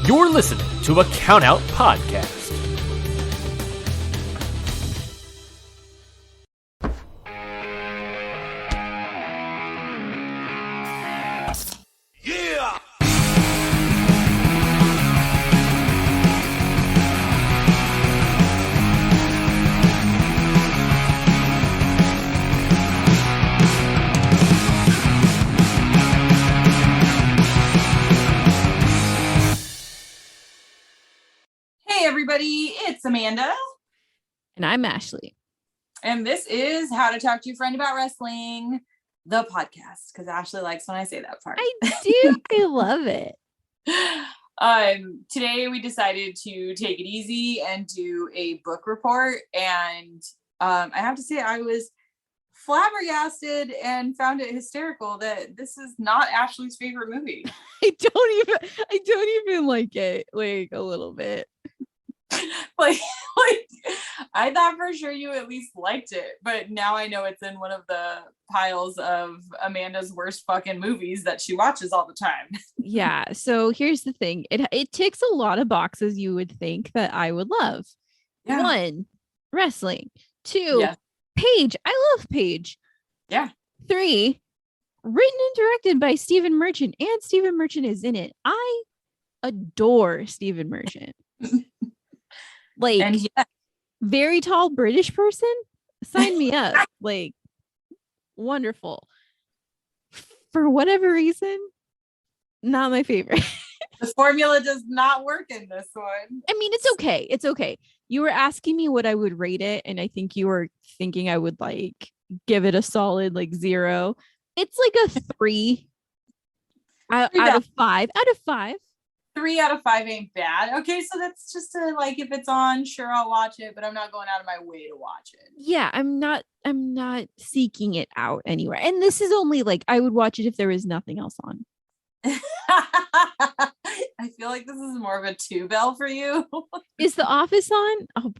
You're listening to a Count Out Podcast. Yeah! Hey everybody, it's Amanda. And I'm Ashley. And this is How to Talk to Your Friend About Wrestling, the podcast, because Ashley likes when I say that part. I do. I love it. Today we decided to take it easy and do a book report. And I have to say I was flabbergasted and found it hysterical that this is not Ashley's favorite movie. I don't even like it, like a little bit. like I thought for sure you at least liked it, but now I know it's in one of the piles of Amanda's worst fucking movies that she watches all the time. Yeah, so here's the thing. It ticks a lot of boxes you would think that I would love. Yeah. 1, wrestling. 2, Yeah. Paige. I love Paige. Yeah. 3, written and directed by Stephen Merchant, and Stephen Merchant is in it. I adore Stephen Merchant. Like, And yeah, very tall British person, sign me up. Like, wonderful. For whatever reason, not my favorite. the formula does not work in this one. I mean, it's okay. It's okay. You were asking me what I would rate it, and I think you were thinking I would like give it a solid like 0. It's like a 3 out of 5. Out of 5. 3 out of 5 ain't bad. Okay, so that's just a, like, if it's on, sure, I'll watch it, but I'm not going out of my way to watch it. Yeah, I'm not seeking it out anywhere. And this is only like I would watch it if there was nothing else on. I feel like this is more of a 2-bell for you. Is The Office on? Oh,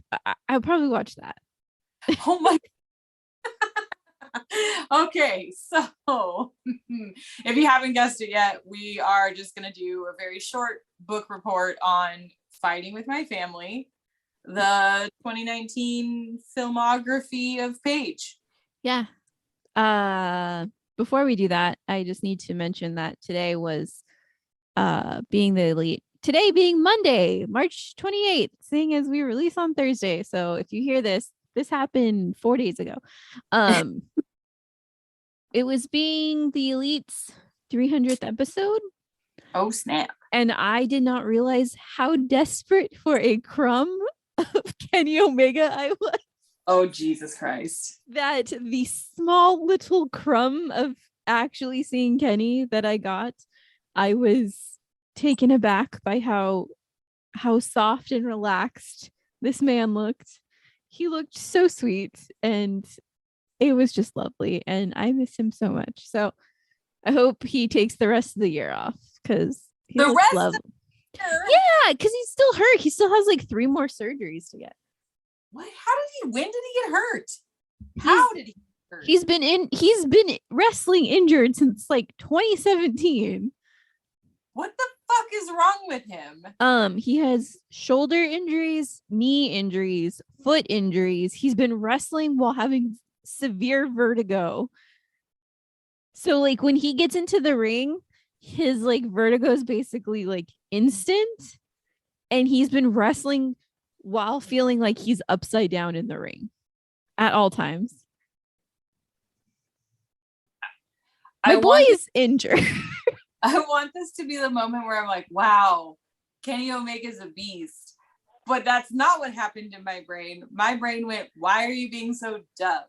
I'll probably watch that. Oh my. Okay, so if you haven't guessed it yet, we are just going to do a very short book report on Fighting with My Family, the 2019 filmography of Paige. Yeah. Before we do that, I just need to mention that today was being the elite. Today being Monday, March 28th, seeing as we release on Thursday. So if you hear this happened 4 days ago. It was being the Elite's 300th episode. Oh, snap. And I did not realize how desperate for a crumb of Kenny Omega I was. Oh, Jesus Christ. That the small little crumb of actually seeing Kenny that I got, I was taken aback by how soft and relaxed this man looked. He looked so sweet, and it was just lovely, and I miss him so much. So I hope he takes the rest of the year off, because The rest lovely. of the year? Yeah, because he's still hurt. He still has like 3 more surgeries to get. What? When did he get hurt? How did he get hurt? He's been wrestling injured since like 2017. What the fuck is wrong with him? He has shoulder injuries, knee injuries, foot injuries. He's been wrestling while having severe vertigo. So like when he gets into the ring, his like vertigo is basically like instant, and he's been wrestling while feeling like he's upside down in the ring at all times. My boy is injured. I want this to be the moment where I'm like, wow, Kenny Omega's a beast. But that's not what happened in my brain. My brain went, why are you being so dumb?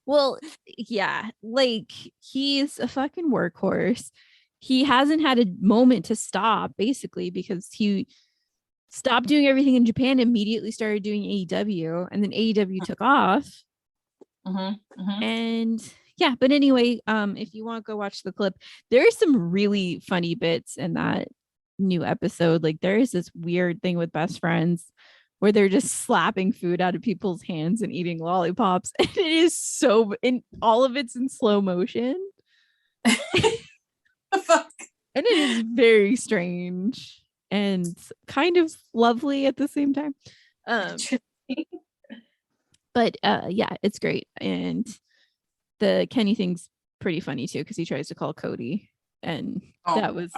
Well, yeah, like he's a fucking workhorse. He hasn't had a moment to stop, basically, because he stopped doing everything in Japan, immediately started doing AEW, and then AEW took off. And yeah, but anyway, if you want to go watch the clip, there are some really funny bits in that new episode. Like there is this weird thing with best friends where they're just slapping food out of people's hands and eating lollipops. And it is so, in all of it's in slow motion. The fuck? And it is very strange. and kind of lovely at the same time. But yeah, it's great. And the Kenny thing's pretty funny too, because he tries to call Cody, and that was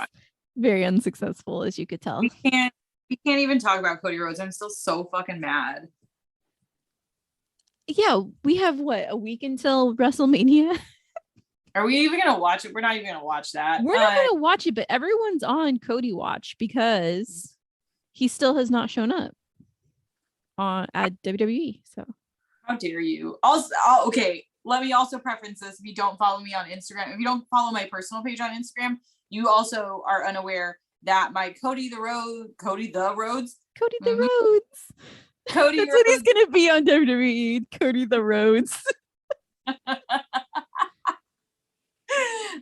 very unsuccessful, as you could tell. We can't even talk about Cody Rhodes. I'm still so fucking mad. Yeah, we have a week until WrestleMania. Are we even gonna watch it? We're not even gonna watch that. We're not gonna watch it, but everyone's on Cody watch because he still has not shown up at WWE. So how dare you? Also, okay. Let me also preference this. If you don't follow me on Instagram, if you don't follow my personal page on Instagram, you also are unaware that my Cody the Rhodes. Cody, that's what he's gonna be on WWE. Cody the Rhodes.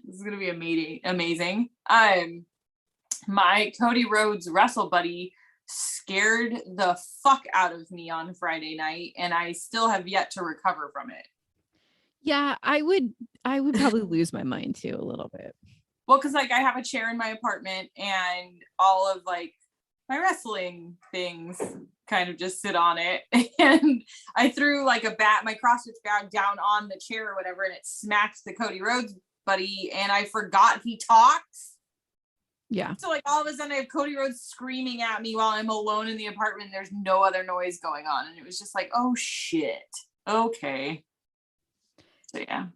This is gonna be amazing. My Cody Rhodes wrestle buddy scared the fuck out of me on Friday night, and I still have yet to recover from it. Yeah, I would probably lose my mind too a little bit. Well, because like I have a chair in my apartment, and all of like my wrestling things kind of just sit on it, and I threw like my CrossFit bag down on the chair or whatever, and it smacked the Cody Rhodes buddy, and I forgot he talks. Yeah. So like all of a sudden I have Cody Rhodes screaming at me while I'm alone in the apartment, and there's no other noise going on, and it was just like, oh shit. Okay. So yeah.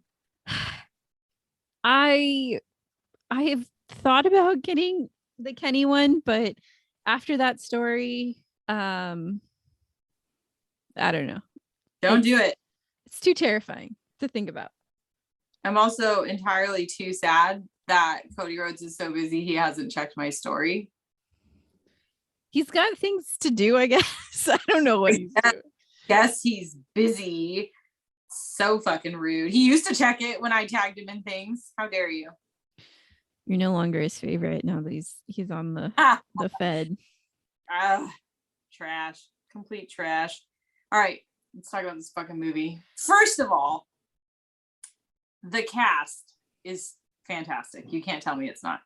I have thought about getting the Kenny one, but after that story, I don't know. Don't do it. It's too terrifying to think about. I'm also entirely too sad that Cody Rhodes is so busy he hasn't checked my story. He's got things to do, I guess. I don't know what he's doing. Guess he's busy. So fucking rude. He used to check it when I tagged him in things. How dare you? You're no longer his favorite now that he's on the Fed. Trash. Complete trash. All right, let's talk about this fucking movie. First of all, the cast is fantastic. You can't tell me it's not.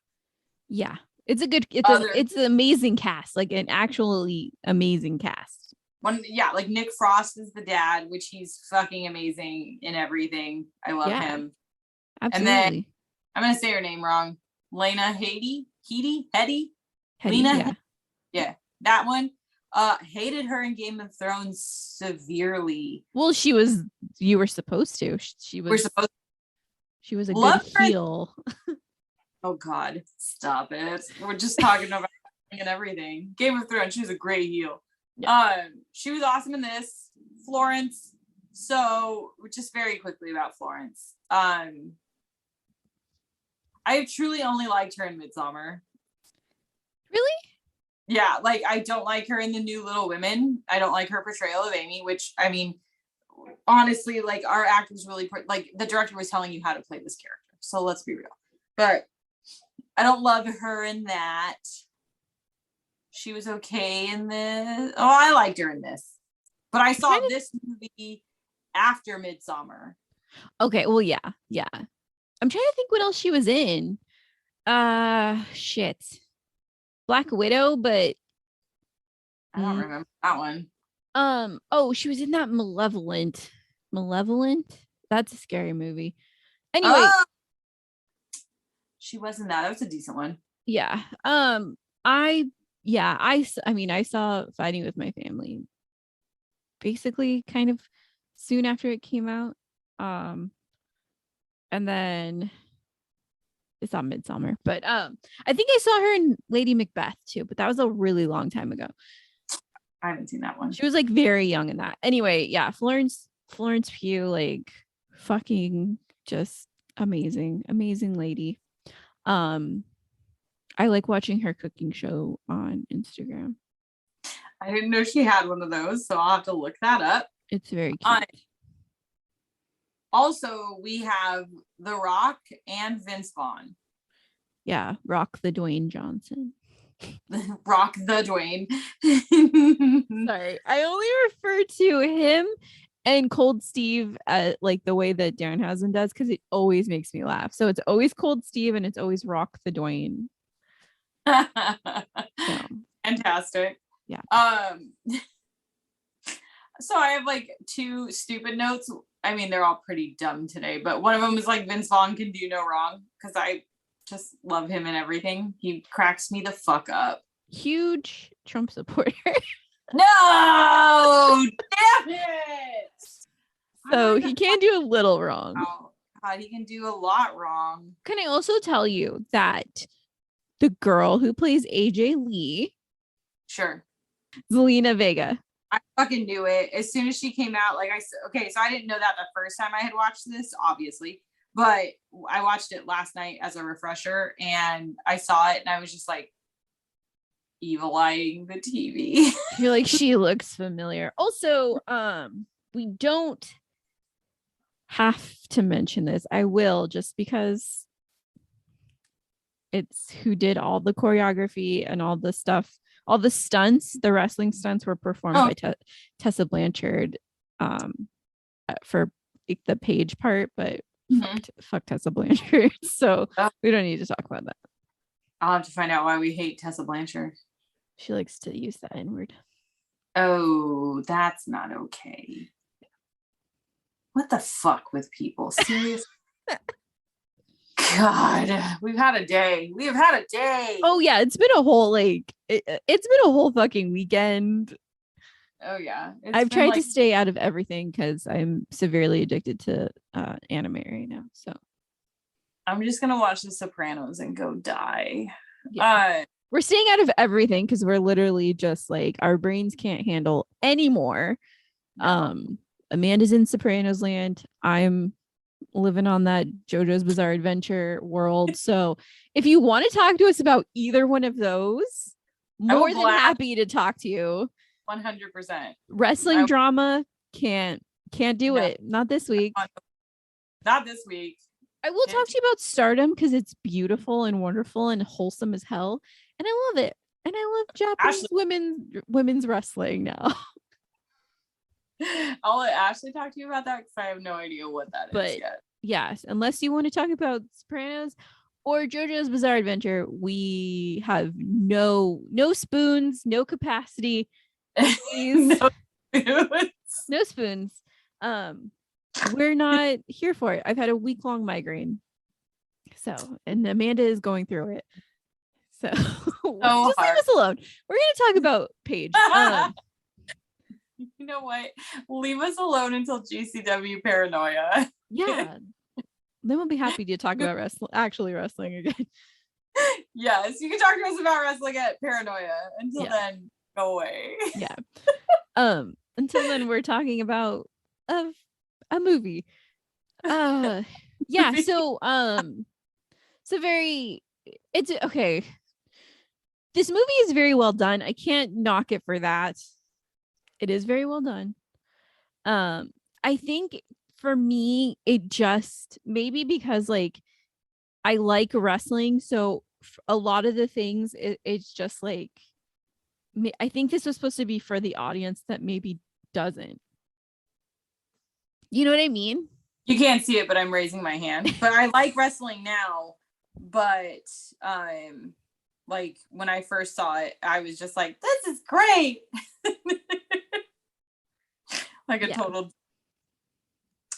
Yeah, it's an amazing cast, like an actually amazing cast. Like Nick Frost is the dad, which he's fucking amazing in everything. I love him. Absolutely. And then I'm gonna say her name wrong. Lena Headey. Lena. Yeah, that one. Hated her in Game of Thrones severely. Well, you were supposed to. She was a good heel. Oh God, stop it. We're just talking about and everything. Game of Thrones, she was a great heel. Yeah. She was awesome in this. Florence. So just very quickly about Florence. I truly only liked her in Midsommar. Really? Yeah, like I don't like her in the new Little Women. I don't like her portrayal of Amy, which I mean, honestly, like our actors really like the director was telling you how to play this character. So let's be real. But I don't love her in that. She was okay in this. Oh, I liked her in this. But I saw this movie after Midsommar. Okay, well, yeah. I'm trying to think what else she was in. Shit. Black Widow, but I don't remember that one. Oh, she was in that Malevolent. That's a scary movie. Anyway, she was in that. That was a decent one. Yeah. I saw Fighting with My Family basically kind of soon after it came out. And then it's on Midsommar, but I think I saw her in Lady Macbeth too, but that was a really long time ago. I haven't seen that one. She was like very young in that. Anyway, yeah, Florence Pugh, like fucking just amazing lady. I like watching her cooking show on Instagram. I didn't know she had one of those, so I'll have to look that up. It's very cute. Also, we have The Rock and Vince Vaughn. Yeah, Rock the Dwayne Johnson. Rock the Dwayne. Sorry, I only refer to him and Cold Steve like the way that Danhausen does because it always makes me laugh. So it's always Cold Steve and it's always Rock the Dwayne. So, sarcastic. Yeah. So I have like 2 stupid notes. I mean, they're all pretty dumb today, but one of them is like Vince Vaughn can do no wrong because I just love him and everything. He cracks me the fuck up. Huge Trump supporter. No, damn it. So he can do a little wrong. Oh, God, he can do a lot wrong. Can I also tell you that the girl who plays AJ Lee, Sure. Zelina Vega. I fucking knew it. As soon as she came out, like I said, okay, so I didn't know that the first time I had watched this, obviously, but I watched it last night as a refresher and I saw it and I was just like evil eyeing the TV. You're like, she looks familiar. Also, we don't have to mention this. I will, just because it's who did all the choreography and all the stuff. All the stunts, the wrestling stunts were performed by Tessa Blanchard for the Paige part, but fuck Tessa Blanchard. So we don't need to talk about that. I'll have to find out why we hate Tessa Blanchard. She likes to use the N-word. Oh, that's not okay. What the fuck with people? Seriously? God, we've had a day. We have had a day. Oh yeah, it's been a whole it's been a whole fucking weekend. Oh yeah, I've tried to stay out of everything because I'm severely addicted to anime right now. So I'm just gonna watch The Sopranos and go die. Yeah. We're staying out of everything because we're literally just like our brains can't handle anymore. No. Amanda's in Sopranos land. I'm living on that JoJo's Bizarre Adventure world. So if you want to talk to us about either one of those, more than happy to talk to you. 100%. Wrestling drama can't do it. Not this week. Not this week. I will talk to you about Stardom because it's beautiful and wonderful and wholesome as hell, and I love it. And I love Japanese women's wrestling now. I'll let Ashley talk to you about that because I have no idea what that is yet. Yes, unless you want to talk about Sopranos or JoJo's Bizarre Adventure, we have no spoons, no capacity. No spoons. We're not here for it. I've had a week-long migraine. So, and Amanda is going through it. So just leave us alone. We're going to talk about Paige. You know what? Leave us alone until GCW Paranoia. Yeah. Then we'll be happy to talk about wrestling again. Yes, you can talk to us about wrestling at Paranoia. Until then, go away. Yeah. Until then, we're talking about a movie. Yeah. So it's okay. This movie is very well done. I can't knock it for that. It is very well done. I think for me, it just maybe because like I like wrestling, so a lot of the things it's just like I think this was supposed to be for the audience that maybe doesn't. You know what I mean? You can't see it, but I'm raising my hand. But I like wrestling now. But like when I first saw it, I was just like, this is great. Like a total.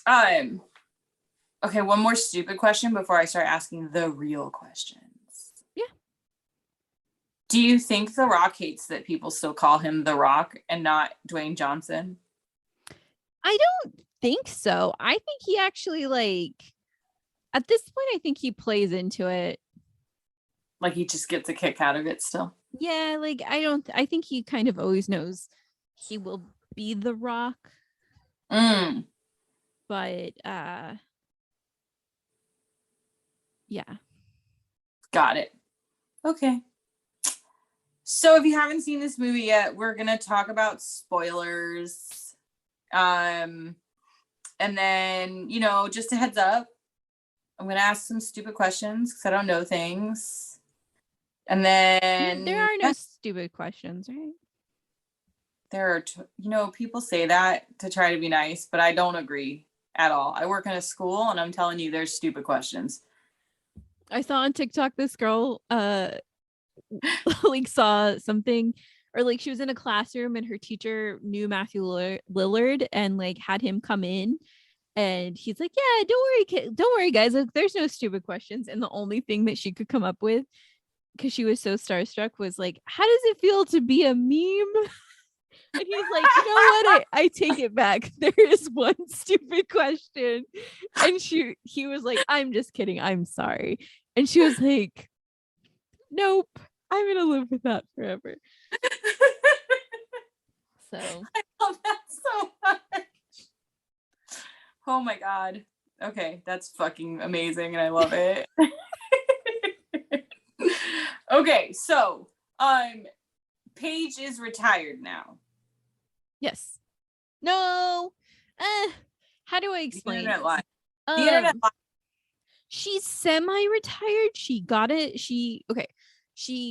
Okay, one more stupid question before I start asking the real questions. Yeah. Do you think The Rock hates that people still call him The Rock and not Dwayne Johnson? I don't think so. I think he actually at this point, I think he plays into it. Like he just gets a kick out of it still. Yeah, I think he kind of always knows he will be The Rock. But yeah. Got it. Okay. So if you haven't seen this movie yet, we're gonna talk about spoilers. And then, just a heads up, I'm gonna ask some stupid questions because I don't know things. And then there are no stupid questions, right? There are, people say that to try to be nice, but I don't agree at all. I work in a school and I'm telling you, there's stupid questions. I saw on TikTok this girl saw something or like she was in a classroom and her teacher knew Matthew Lillard and like had him come in, and he's like, yeah, don't worry guys, like, there's no stupid questions. And the only thing that she could come up with, because she was so starstruck, was like, how does it feel to be a meme? And he's like, you know what? I take it back. There is one stupid question. And he was like, I'm just kidding. I'm sorry. And she was like, nope, I'm going to live with that forever. So I love that so much. Oh my God. Okay, that's fucking amazing and I love it. Okay, so Paige is retired now. yes. No. How do I explain? The internet live. The internet live. She's semi-retired. She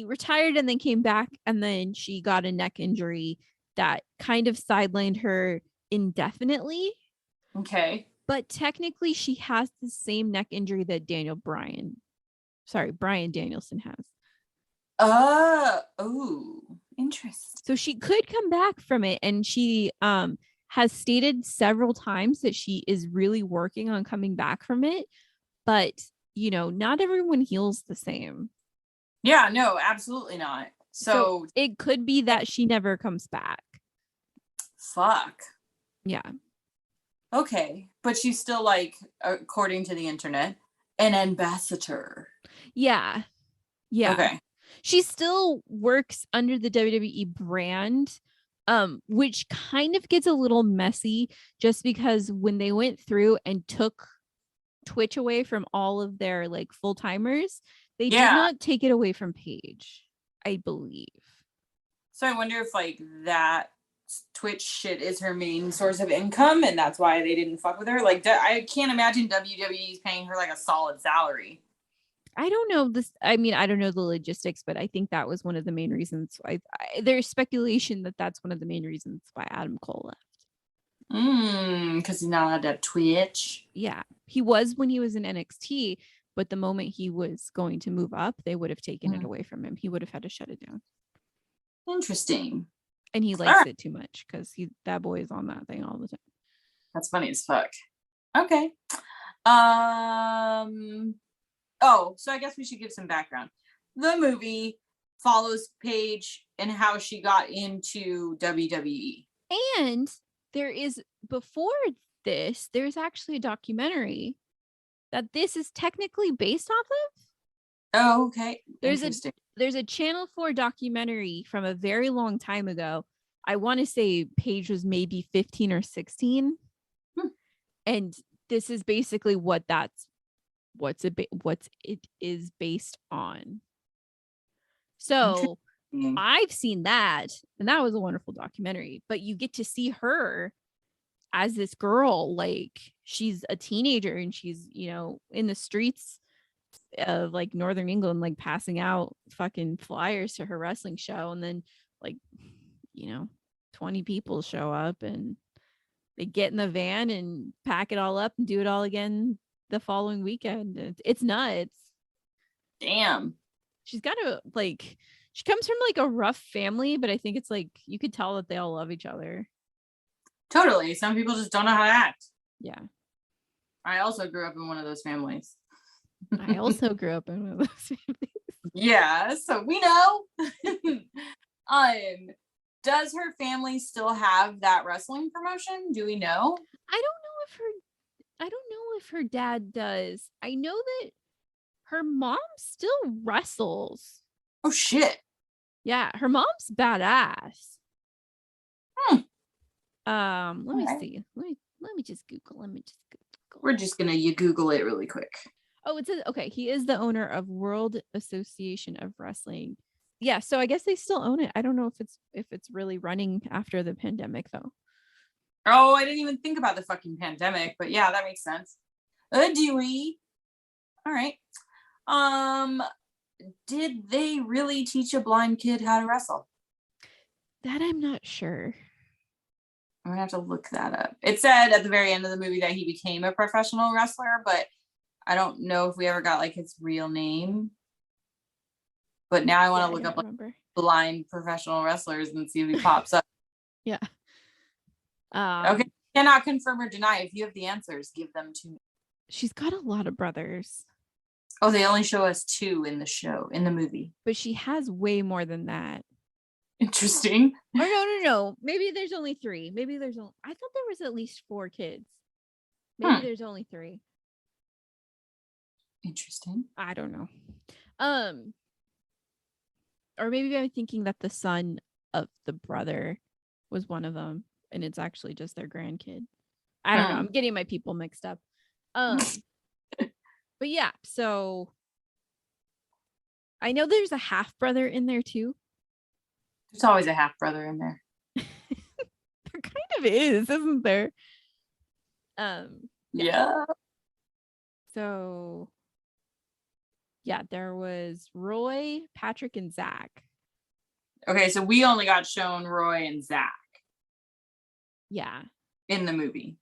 retired and then came back, and then she got a neck injury that kind of sidelined her indefinitely. Okay. But technically she has the same neck injury that Bryan Danielson has. Oh, interesting. So she could come back from it, and she has stated several times that she is really working on coming back from it. But, you know, not everyone heals the same. Yeah, no, absolutely not. So it could be that she never comes back. Fuck. Yeah. Okay. But she's still, like, according to the internet, an ambassador. Yeah. Yeah. Okay. She still works under the WWE brand, which kind of gets a little messy just because when they went through and took Twitch away from all of their like full-timers, they did not take it away from Paige, I believe. So I wonder if like that Twitch shit is her main source of income and that's why they didn't fuck with her. Like I can't imagine WWE's paying her like a solid salary. I don't know this. I mean, I don't know the logistics, but I think that was one of the main reasons why there's speculation that that's one of the main reasons why Adam Cole left. Because he's not allowed to have Twitch. Yeah, he was when he was in NXT, but the moment he was going to move up, they would have taken it away from him. He would have had to shut it down. Interesting. And he likes it too much because that boy is on that thing all the time. That's funny as fuck. Okay. Oh, so I guess we should give some background. The movie follows Paige and how she got into WWE. And before this, there's actually a documentary that this is technically based off of. Oh, okay. There's a Channel 4 documentary from a very long time ago. I want to say Paige was maybe 15 or 16. And this is basically what it is based on. So I've seen that, and that was a wonderful documentary, but you get to see her as this girl, like she's a teenager and she's, you know, in the streets of like Northern England, like passing out fucking flyers to her wrestling show. And then like, you know, 20 people show up and they get in the van and pack it all up and do it all again the following weekend. It's nuts. Damn. She comes from like a rough family, but I think it's like you could tell that they all love each other. Totally. Some people just don't know how to act. Yeah. I also grew up in one of those families. I also grew up in one of those families. Yeah, so we know. Does her family still have that wrestling promotion? Do we know? I don't know if her dad does. I know that her mom still wrestles. Oh shit. Yeah, her mom's badass. Let me see. Let me just Google. We're just gonna Google it really quick. Oh, it says okay. He is the owner of World Association of Wrestling. Yeah, so I guess they still own it. I don't know if it's really running after the pandemic though. Oh, I didn't even think about the fucking pandemic, but yeah, that makes sense. Dewey. All right. Did they really teach a blind kid how to wrestle? That I'm not sure. I'm gonna have to look that up. It said at the very end of the movie that he became a professional wrestler, but I don't know if we ever got like his real name. But now I want to look up like blind professional wrestlers and see if he pops up. Yeah. Okay. Cannot confirm or deny. If you have the answers, give them to me. She's got a lot of brothers. Oh, they only show us 2 in the movie. But she has way more than that. Interesting. Or no. Maybe there's only 3. I thought there was at least 4 kids. Maybe there's only 3. Interesting. I don't know. Or maybe I'm thinking that the son of the brother was one of them, and it's actually just their grandkid. I don't know. I'm getting my people mixed up. But yeah, so I know there's a half brother in there too. There's always a half brother in there. There kind of is, isn't there? Yeah. So yeah, there was Roy, Patrick, and Zach. Okay, so we only got shown Roy and Zach. Yeah. In the movie.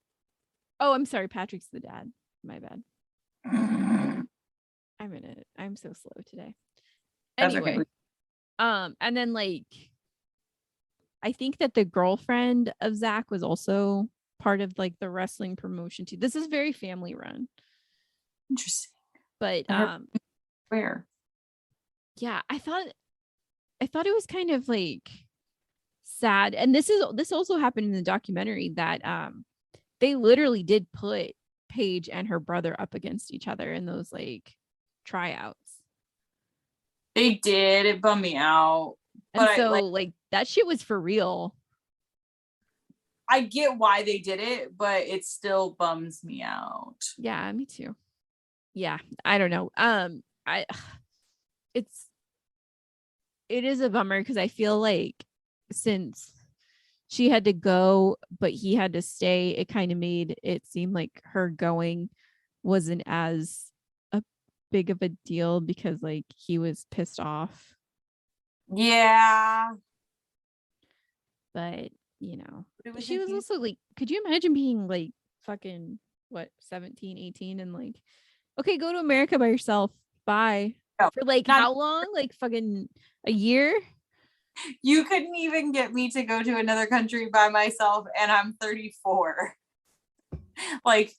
Oh, I'm sorry. Patrick's the dad. My bad. I'm so slow today. Anyway. Okay. And then like I think that the girlfriend of Zach was also part of like the wrestling promotion too. This is very family run. Interesting. But where? Yeah, I thought it was kind of like sad. And this also happened in the documentary that they literally did put Paige and her brother up against each other in those like tryouts. They did. It bummed me out. And but so like that shit was for real. I get why they did it, but it still bums me out. Yeah, me too. Yeah, I don't know. It is a bummer because I feel like since she had to go, but he had to stay, it kind of made it seem like her going wasn't as a big of a deal because like he was pissed off. Yeah. But, you know, she was also like, could you imagine being like fucking, 17, 18 and like, okay, go to America by yourself. Bye. No, for like how long? Like fucking a year? You couldn't even get me to go to another country by myself, and I'm 34. Like,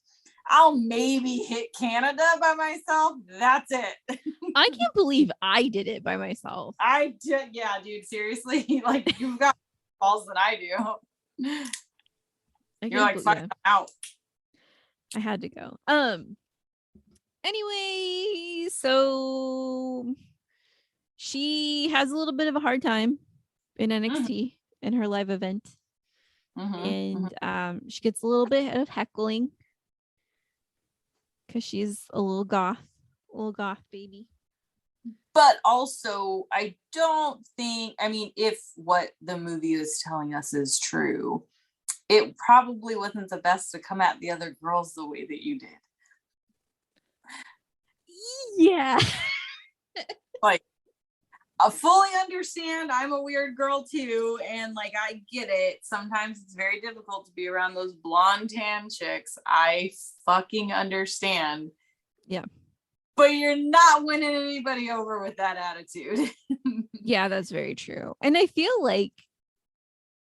I'll maybe hit Canada by myself. That's it. I can't believe I did it by myself. I did. Yeah, dude, seriously. Like, you've got balls that I do. You're like, fuck, I'm out. I had to go. Anyway, so she has a little bit of a hard time in NXT in her live event. And she gets a little bit of heckling because she's a little goth baby. But also, I don't think, I mean, if what the movie is telling us is true, it probably wasn't the best to come at the other girls the way that you did. Yeah. Like, I fully understand. I'm a weird girl too. And like, I get it. Sometimes it's very difficult to be around those blonde tan chicks. I fucking understand. Yeah. But you're not winning anybody over with that attitude. Yeah, that's very true. And I feel like,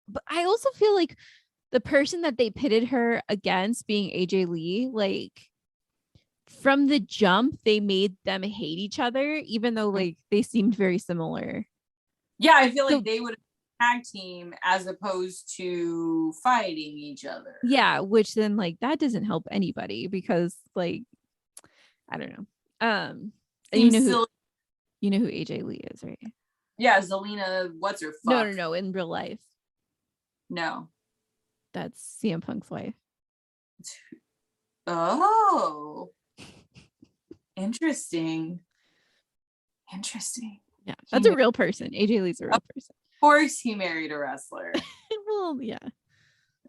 but I also feel like the person that they pitted her against being AJ Lee, like from the jump, they made them hate each other, even though like they seemed very similar. Yeah, I feel like they would tag team as opposed to fighting each other. Yeah, which then like that doesn't help anybody because like I don't know. And you know who AJ Lee is, right? Yeah, Zelina, what's her fuck? No, in real life. No. That's CM Punk's wife. Oh. Interesting. Yeah, that's a real person. AJ Lee's a real person. Of course he married a wrestler. Well, yeah.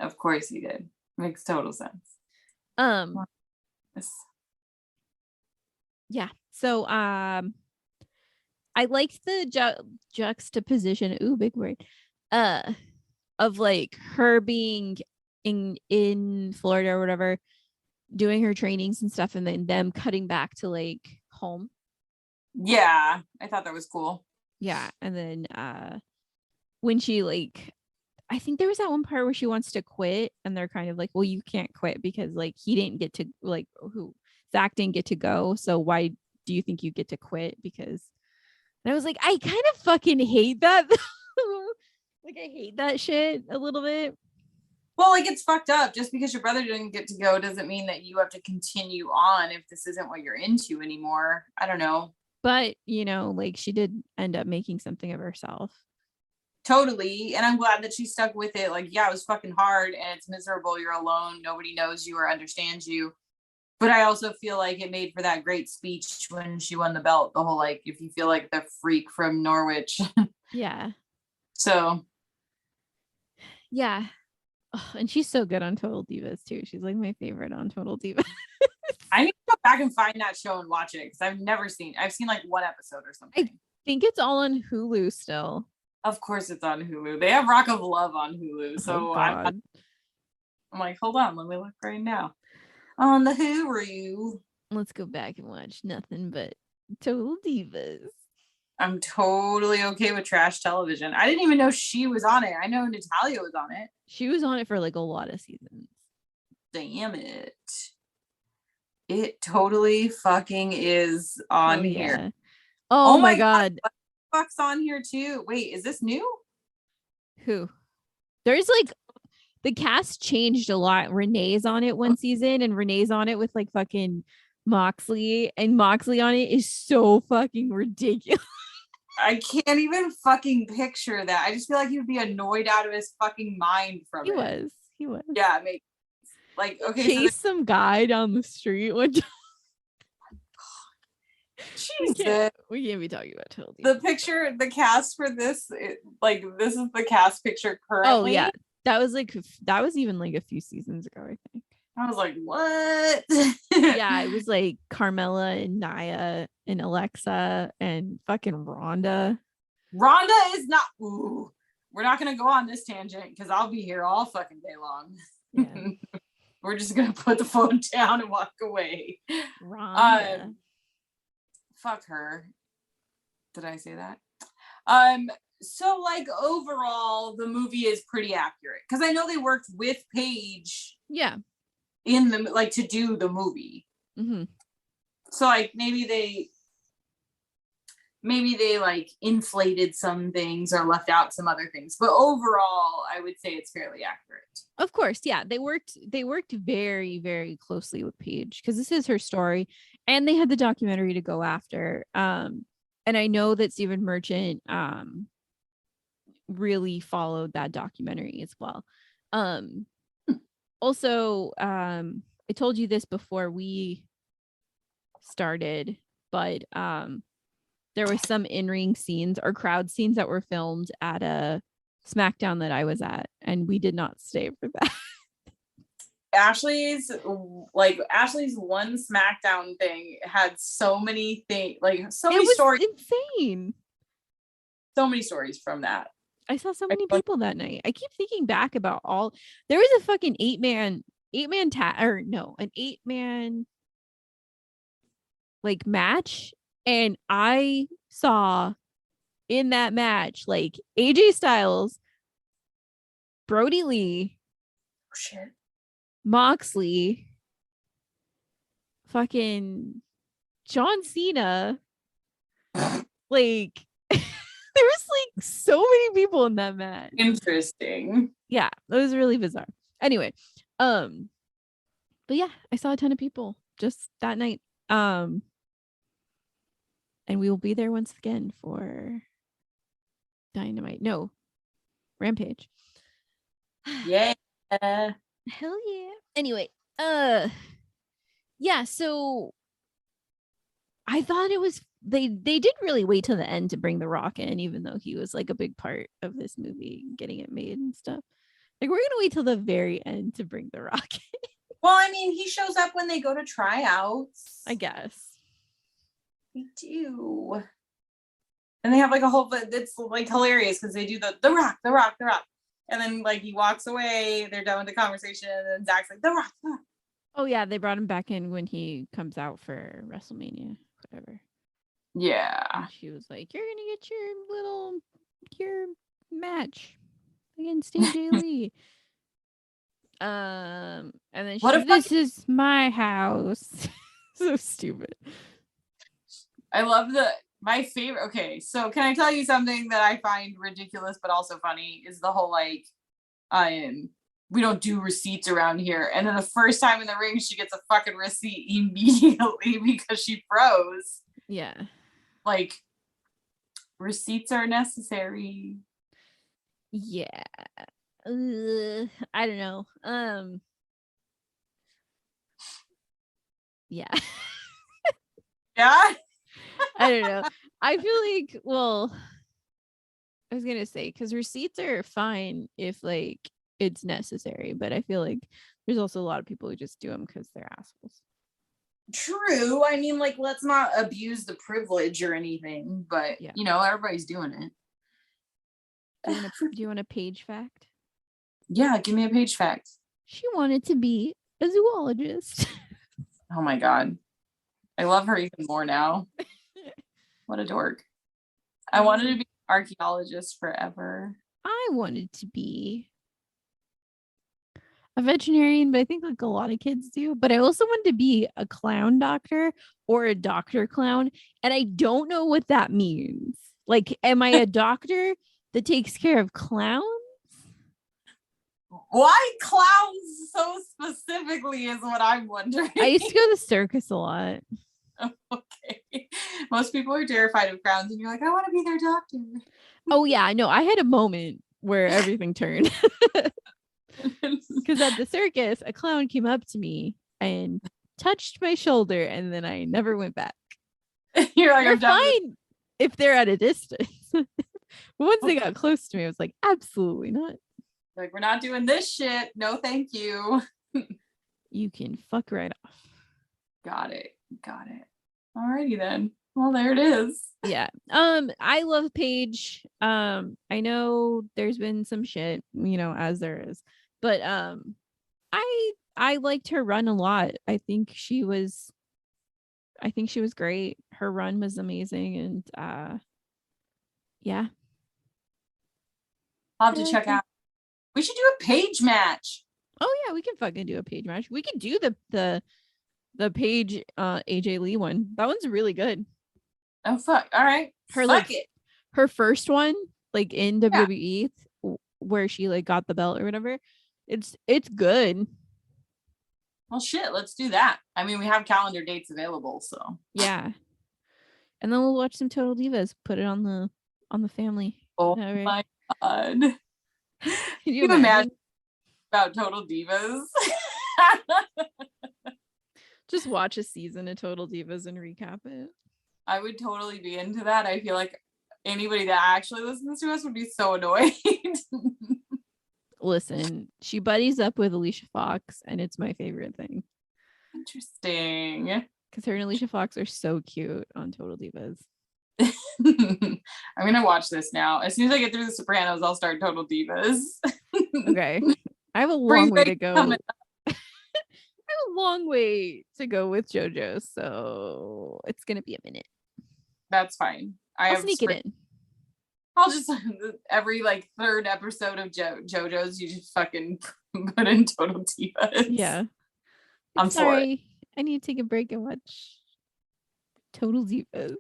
Of course he did. Makes total sense. Yes. Yeah. So I liked the juxtaposition. Ooh, big word. Of like her being in Florida or whatever, doing her trainings and stuff, and then them cutting back to like home. Yeah, I thought that was cool. Yeah. And then when she like I think there was that one part where she wants to quit and they're kind of like, well, you can't quit because like he didn't get to like who Zach didn't get to go. So why do you think you get to quit? Because and I was like, I kind of fucking hate that. Like I hate that shit a little bit. Well, like it's fucked up. Just because your brother didn't get to go doesn't mean that you have to continue on if this isn't what you're into anymore. I don't know. But, you know, like she did end up making something of herself. Totally. And I'm glad that she stuck with it. Like, yeah, it was fucking hard and it's miserable. You're alone. Nobody knows you or understands you. But I also feel like it made for that great speech when she won the belt. The whole, like, if you feel like the freak from Norwich. Yeah. So. Yeah. Oh, and she's so good on Total Divas too. She's like my favorite on Total Divas. I need to go back and find that show and watch it because I've seen like one episode or something. I think it's all on Hulu still. Of course it's on Hulu. They have Rock of Love on Hulu. So I'm like, hold on, let me look right now. On the Hulu. Let's go back and watch nothing but Total Divas. I'm totally okay with trash television. I didn't even know she was on it. I know Natalia was on it. She was on it for like a lot of seasons. Damn it. It totally fucking is on here. Yeah. Oh my God. What the fuck's on here too? Wait, is this new? Who? There's like the cast changed a lot. Renee's on it one season and Renee's on it with like fucking Moxley, and Moxley on it is so fucking ridiculous. I can't even fucking picture that. I just feel like he would be annoyed out of his fucking mind from it. He was. Yeah, like okay. Chase some guy down the street one time. Jesus. We can't be talking about Total Divas. The picture, the cast for this, this is the cast picture currently. Oh yeah, that was even like a few seasons ago, I think. I was like, what? Yeah, it was like Carmella and Nia and Alexa and fucking Rhonda. Rhonda is not. Ooh, we're not gonna go on this tangent because I'll be here all fucking day long. Yeah. We're just gonna put the phone down and walk away. Rhonda. Fuck her. Did I say that? So like overall, the movie is pretty accurate because I know they worked with Paige. Yeah. In the like to do the movie. Mm-hmm. So like maybe they like inflated some things or left out some other things, but overall I would say it's fairly accurate. Of course, yeah, they worked very, very closely with Paige because this is her story, and they had the documentary to go after. And I know that Stephen Merchant really followed that documentary as well. Also, I told you this before we started, but there were some in-ring scenes or crowd scenes that were filmed at a SmackDown that I was at, and we did not stay for that. Ashley's one SmackDown thing had so many things, like so many stories. Insane. So many stories from that. I saw so many people that night. I keep thinking back about all. There was a fucking an 8-man like match, and I saw in that match like AJ Styles, Brody Lee, Moxley, fucking John Cena, like. There was like so many people in that match. Interesting. Yeah, it was really bizarre. Anyway, but yeah, I saw a ton of people just that night. And we will be there once again for Dynamite. No, Rampage. Yeah. Hell yeah. Anyway, yeah, so I thought it was they did really wait till the end to bring The Rock in, even though he was like a big part of this movie, getting it made and stuff. Like, we're gonna wait till the very end to bring The Rock in. Well, I mean, he shows up when they go to tryouts. I guess. They do. And they have like a whole, but it's like hilarious because they do the Rock. And then like he walks away, they're done with the conversation, and Zach's like, The Rock. Oh yeah, they brought him back in when he comes out for WrestleMania, whatever. Yeah. She was like, "You're gonna get your match against AJ Lee." And then What she's a like, "This is my house." So stupid. I love my favorite. Okay, so can I tell you something that I find ridiculous but also funny is the whole like, we don't do receipts around here. And then the first time in the ring, she gets a fucking receipt immediately because she froze. Yeah. Like, receipts are necessary. Yeah. I don't know. Yeah. Yeah. I don't know. I feel like, well, I was gonna say because receipts are fine if like it's necessary, but I feel like there's also a lot of people who just do them because they're assholes. True. I mean, like, let's not abuse the privilege or anything, but Yeah. you know, everybody's doing it. Do you want a Paige fact? Yeah, give me a Paige fact. She wanted to be a zoologist. Oh my god. I love her even more now. What a dork. I wanted to be an archaeologist forever. I wanted to be a veterinarian, but I think like a lot of kids do. But I also wanted to be a clown doctor or a doctor clown. And I don't know what that means. Like, am I a doctor that takes care of clowns? Why clowns so specifically is what I'm wondering. I used to go to the circus a lot. Okay. Most people are terrified of clowns, and you're like, I want to be their doctor. Oh, yeah. No, I had a moment where everything turned. Because at the circus, a clown came up to me and touched my shoulder, and then I never went back. You're like, You're I'm done. fine if they're at a distance. But once they got close to me, I was like, absolutely not. Like, we're not doing this shit. No, thank you. You can fuck right off. Got it. Alrighty then. Well, there it is. Yeah. I love Paige. I know there's been some shit, as there is. But I liked her run a lot. I think she was great. Her run was amazing, and yeah. I'll have to check out. We should do a Paige match. Oh yeah, we can fucking do a Paige match. We could do the Paige AJ Lee one. That one's really good. Oh fuck. All right. Her first one, like in WWE, where she like got the belt or whatever. It's good. Well, shit. Let's do that. I mean, we have calendar dates available, so yeah. And then we'll watch some Total Divas. Put it on the family. Oh my god. Can you imagine about Total Divas? Just watch a season of Total Divas and recap it. I would totally be into that. I feel like anybody that actually listens to us would be so annoyed. Listen, she buddies up with Alicia Fox, and it's my favorite thing. Interesting. Because her and Alicia Fox are so cute on Total Divas. I'm gonna watch this now. As soon as I get through The Sopranos, I'll start Total Divas. Okay. I have a long way to go. I have a long way to go with JoJo, so it's gonna be a minute. That's fine. I'll sneak it in. I'll just every like third episode of JoJo's, you just fucking put in Total Divas. Yeah. I'm sorry. I need to take a break and watch Total Divas.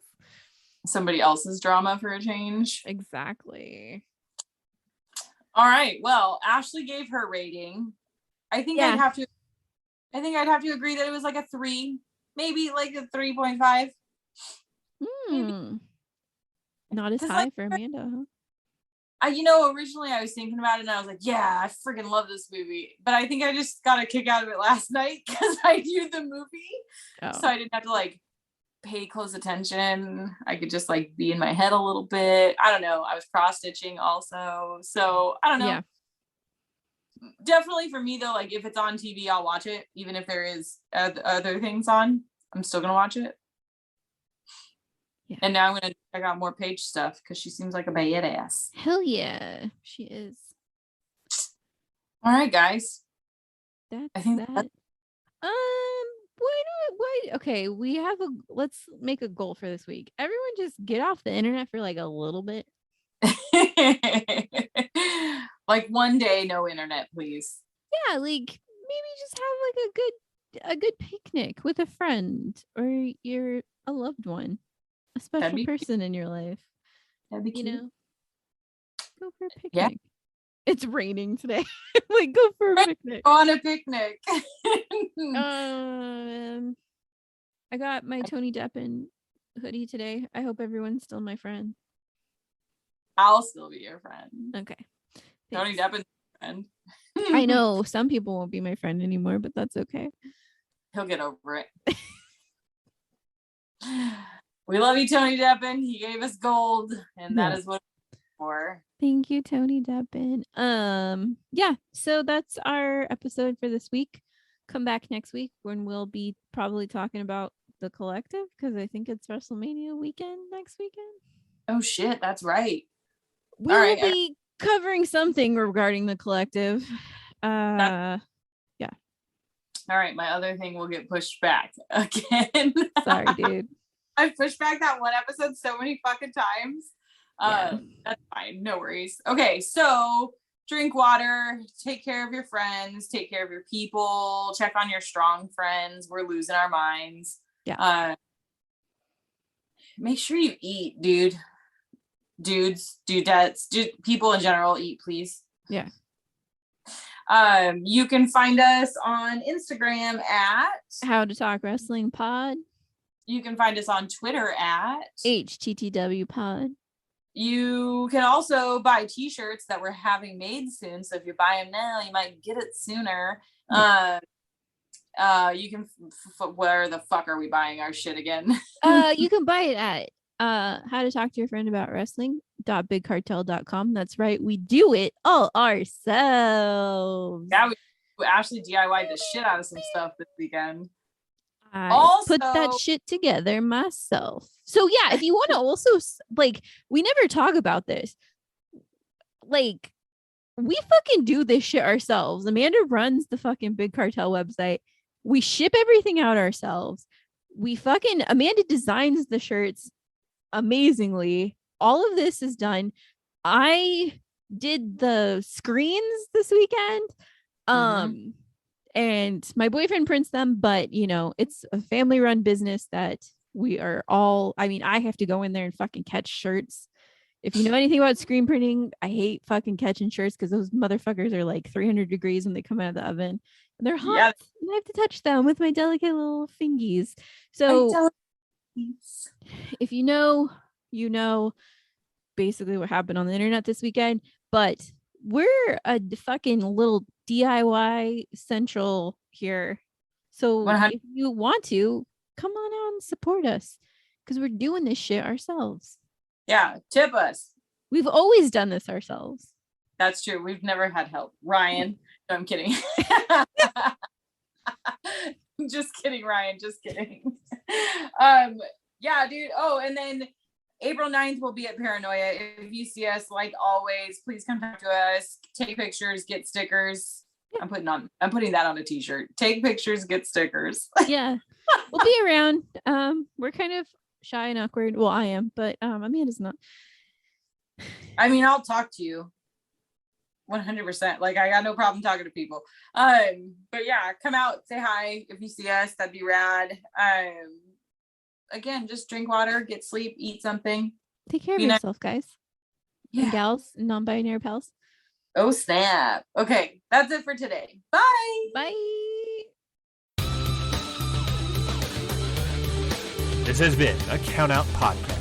Somebody else's drama for a change. Exactly. All right. Well, Ashley gave her rating. I think I'd have to agree that it was like a 3, maybe like a 3.5. Not as high for Amanda, huh? Originally I was thinking about it and I was like, yeah, I freaking love this movie. But I think I just got a kick out of it last night because I knew the movie. Oh. So I didn't have to like pay close attention. I could just like be in my head a little bit. I don't know. I was cross-stitching also. So I don't know. Yeah. Definitely for me though, like if it's on TV, I'll watch it. Even if there is other things on, I'm still going to watch it. Yeah. And now I'm going to check out more Paige stuff because she seems like a badass. Hell yeah, she is. All right, guys. I think that. Okay, let's make a goal for this week. Everyone just get off the internet for like a little bit. Like one day, no internet, please. Yeah, like maybe just have like a good picnic with a friend or a loved one, a special person in your life. That'd be cute. Go for a picnic. Yeah. It's raining today. Like, go for a picnic. Go on a picnic. I got my Tony Deppen hoodie today. I hope everyone's still my friend. I'll still be your friend. Okay. Tony Deppen's friend. I know some people won't be my friend anymore, but that's okay. He'll get over it. We love you, Tony Deppen. He gave us gold, and that is what it's for. Thank you, Tony Deppen. Yeah, so that's our episode for this week. Come back next week when we'll be probably talking about the collective, because I think it's WrestleMania weekend next weekend. Oh shit, that's right. We'll be covering something regarding the collective. Yeah. All right, my other thing will get pushed back again. Sorry, dude. I've pushed back that one episode so many fucking times. That's fine. No worries. Okay, so drink water, take care of your friends, take care of your people, check on your strong friends. We're losing our minds. Yeah. Make sure you eat, dudes, dudettes, people in general, eat, please. Yeah. You can find us on Instagram at How to Talk Wrestling Pod. You can find us on Twitter at HTTWPod. You can also buy t-shirts that we're having made soon. So if you buy them now, you might get it sooner. Yeah. You can, where the fuck are we buying our shit again? You can buy it at How to Talk to Your Friend About Wrestling.bigcartel.com. That's right. We do it all ourselves. Yeah, we actually DIY'd the shit out of some stuff this weekend. I Also, put that shit together myself. So yeah, if you want to also, like, we never talk about this. Like, we fucking do this shit ourselves. Amanda runs the fucking Big Cartel website. We ship everything out ourselves. Amanda designs the shirts amazingly. All of this is done. I did the screens this weekend. And my boyfriend prints them, but it's a family run business that we are all, I have to go in there and fucking catch shirts. If you know anything about screen printing, I hate fucking catching shirts because those motherfuckers are like 300 degrees when they come out of the oven and they're hot. Yeah. And I have to touch them with my delicate little fingies. So if you know basically what happened on the internet this weekend, but we're a fucking little DIY central here. So 100. If you want to, come on out and support us because we're doing this shit ourselves. Yeah, tip us. We've always done this ourselves. That's true. We've never had help. Ryan. No, I'm kidding. Just kidding, Ryan. Just kidding. Yeah, dude. Oh, and then April 9th, we'll be at Paranoia. If you see us, like always, please come talk to us. Take pictures, get stickers. Yeah. I'm putting that on a t-shirt. Take pictures, get stickers. Yeah. We'll be around. We're kind of shy and awkward. Well, I am, but Amanda's not. I'll talk to you 100%. Like, I got no problem talking to people. But yeah, come out, say hi if you see us. That'd be rad. Again, just drink water, get sleep, eat something. Take care of yourself, guys. Yeah. And gals, non-binary pals. Oh, snap. Okay, that's it for today. Bye. Bye. This has been a Count Out Podcast.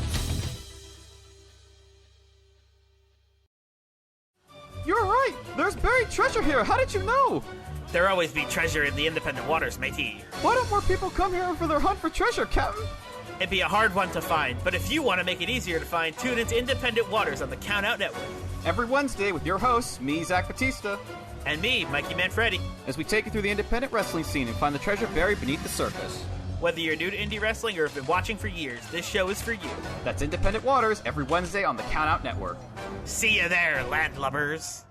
You're right. There's buried treasure here. How did you know? There always be treasure in the independent waters, matey. Why don't more people come here for their hunt for treasure, Captain? It'd be a hard one to find, but if you want to make it easier to find, tune into Independent Waters on the Count Out Network. Every Wednesday with your hosts, me, Zach Batista. And me, Mikey Manfredi. As we take you through the independent wrestling scene and find the treasure buried beneath the surface. Whether you're new to indie wrestling or have been watching for years, this show is for you. That's Independent Waters every Wednesday on the Count Out Network. See you there, landlubbers.